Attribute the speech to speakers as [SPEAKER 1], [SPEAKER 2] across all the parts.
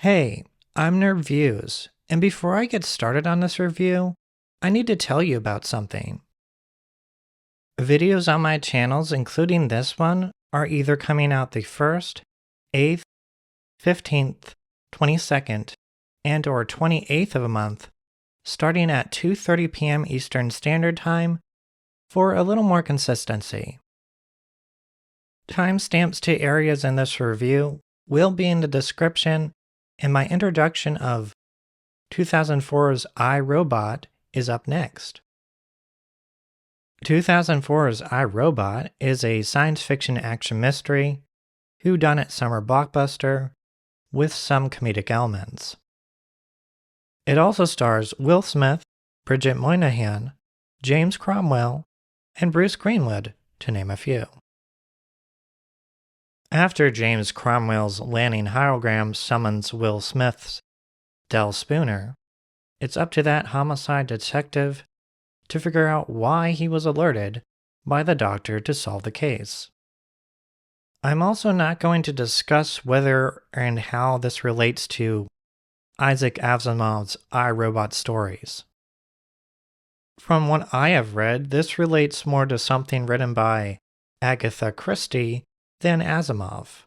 [SPEAKER 1] Hey, I'm Nerviews, and before I get started on this review, I need to tell you about something. Videos on my channels, including this one, are either coming out the 1st, 8th, 15th, 22nd, and or 28th of a month, starting at 2:30 p.m. Eastern Standard Time for a little more consistency. Timestamps to areas in this review will be in the description, and my introduction of 2004's I, Robot is up next. 2004's I, Robot is a science fiction action mystery, whodunit summer blockbuster, with some comedic elements. It also stars Will Smith, Bridget Moynihan, James Cromwell, and Bruce Greenwood, to name a few. After James Cromwell's landing hologram summons Will Smith's Del Spooner, it's up to that homicide detective to figure out why he was alerted by the doctor to solve the case. I'm also not going to discuss whether and how this relates to Isaac Asimov's I, Robot stories. From what I have read, this relates more to something written by Agatha Christie than Asimov.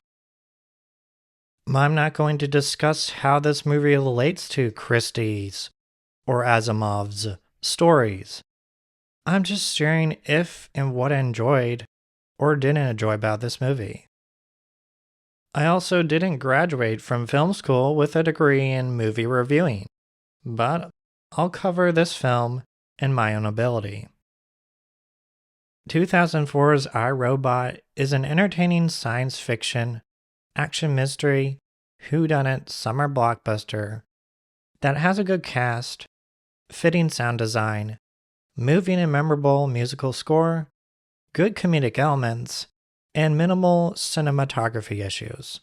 [SPEAKER 1] I'm not going to discuss how this movie relates to Christie's or Asimov's stories. I'm just sharing if and what I enjoyed or didn't enjoy about this movie. I also didn't graduate from film school with a degree in movie reviewing, but I'll cover this film in my own ability. 2004's I, Robot is an entertaining science fiction, action mystery, whodunit summer blockbuster that has a good cast, fitting sound design, moving and memorable musical score, good comedic elements, and minimal cinematography issues.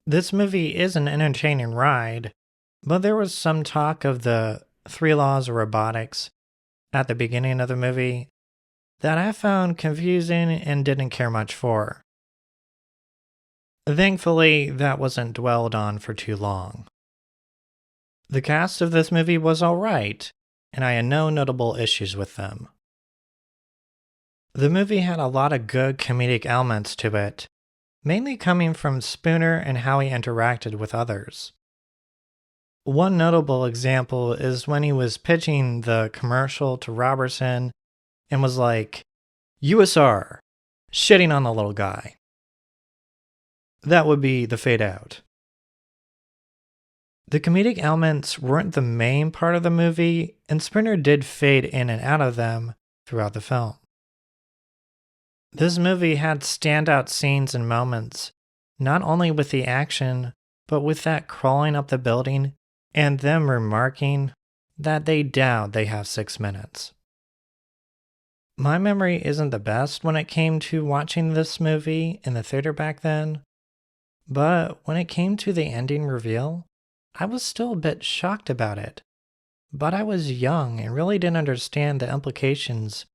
[SPEAKER 1] This movie is an entertaining ride, but there was some talk of the 3 laws of robotics at the beginning of the movie that I found confusing and didn't care much for. Thankfully, that wasn't dwelled on for too long. The cast of this movie was alright, and I had no notable issues with them. The movie had a lot of good comedic elements to it, mainly coming from Spooner and how he interacted with others. One notable example is when he was pitching the commercial to Robertson and was like, USR, shitting on the little guy. That would be the fade out. The comedic elements weren't the main part of the movie, and Spooner did fade in and out of them throughout the film. This movie had standout scenes and moments, not only with the action, but with that crawling up the building and them remarking that they doubt they have 6 minutes. My memory isn't the best when it came to watching this movie in the theater back then, but when it came to the ending reveal, I was still a bit shocked about it. But I was young and really didn't understand the implications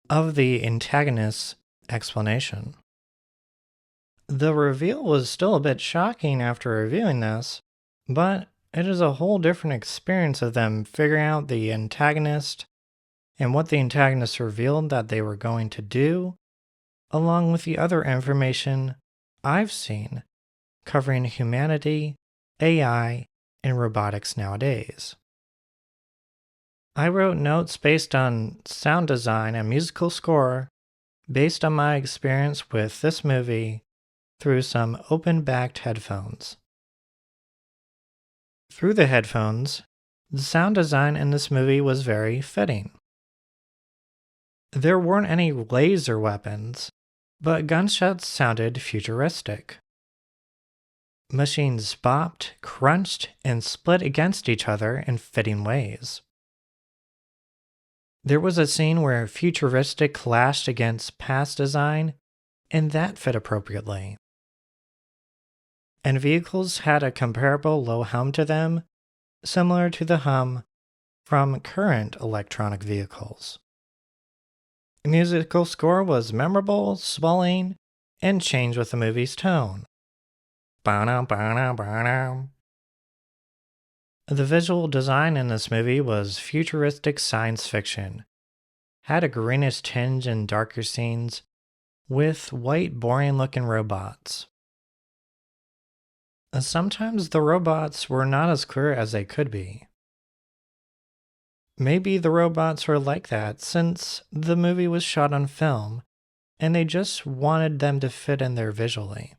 [SPEAKER 1] of the antagonist's explanation. The reveal was still a bit shocking after reviewing this, but it is a whole different experience of them figuring out the antagonist and what the antagonist revealed that they were going to do, along with the other information I've seen covering humanity, AI, and robotics nowadays. I wrote notes based on sound design and musical score based on my experience with this movie through some open-backed headphones. Through the headphones, the sound design in this movie was very fitting. There weren't any laser weapons, but gunshots sounded futuristic. Machines bopped, crunched, and split against each other in fitting ways. There was a scene where futuristic clashed against past design, and that fit appropriately. And vehicles had a comparable low hum to them, similar to the hum from current electronic vehicles. The musical score was memorable, swelling, and changed with the movie's tone. The visual design in this movie was futuristic science fiction, had a greenish tinge in darker scenes, with white, boring looking robots. Sometimes the robots were not as clear as they could be. Maybe the robots were like that since the movie was shot on film and they just wanted them to fit in there visually.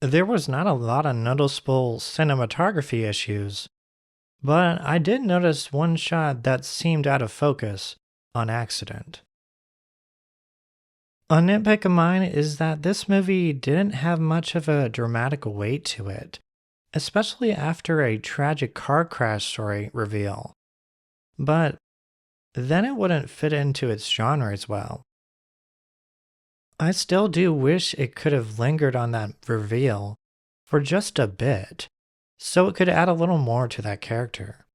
[SPEAKER 1] There was not a lot of noticeable cinematography issues, but I did notice one shot that seemed out of focus on accident. A nitpick of mine is that this movie didn't have much of a dramatic weight to it, especially after a tragic car crash story reveal. But then it wouldn't fit into its genre as well. I still do wish it could have lingered on that reveal for just a bit, so it could add a little more to that character.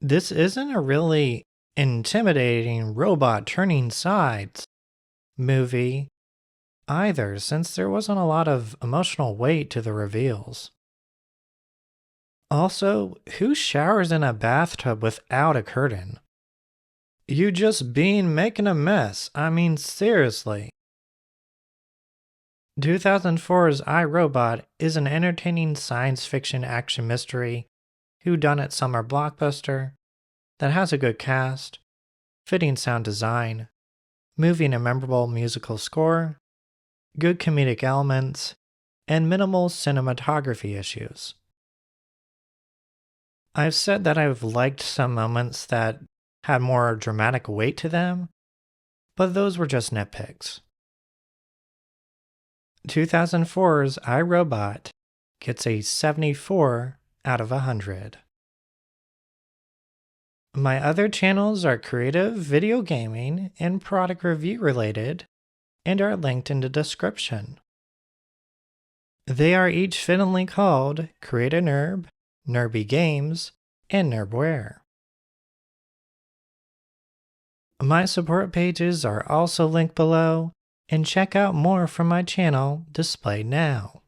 [SPEAKER 1] This isn't a really intimidating robot turning sides movie either, since there wasn't a lot of emotional weight to the reveals. Also, who showers in a bathtub without a curtain? You just been making a mess. I mean, seriously. 2004's I, Robot is an entertaining science fiction action mystery, whodunit summer blockbuster that has a good cast, fitting sound design, moving and memorable musical score, good comedic elements, and minimal cinematography issues. I've said that I've liked some moments that had more dramatic weight to them, but those were just nitpicks. 2004's I, Robot gets a 74 out of 100. My other channels are creative, video gaming, and product review related, and are linked in the description. They are each fittingly called Create a Nerb, Nerby Games, and Nerbware. My support pages are also linked below, and check out more from my channel displayed now.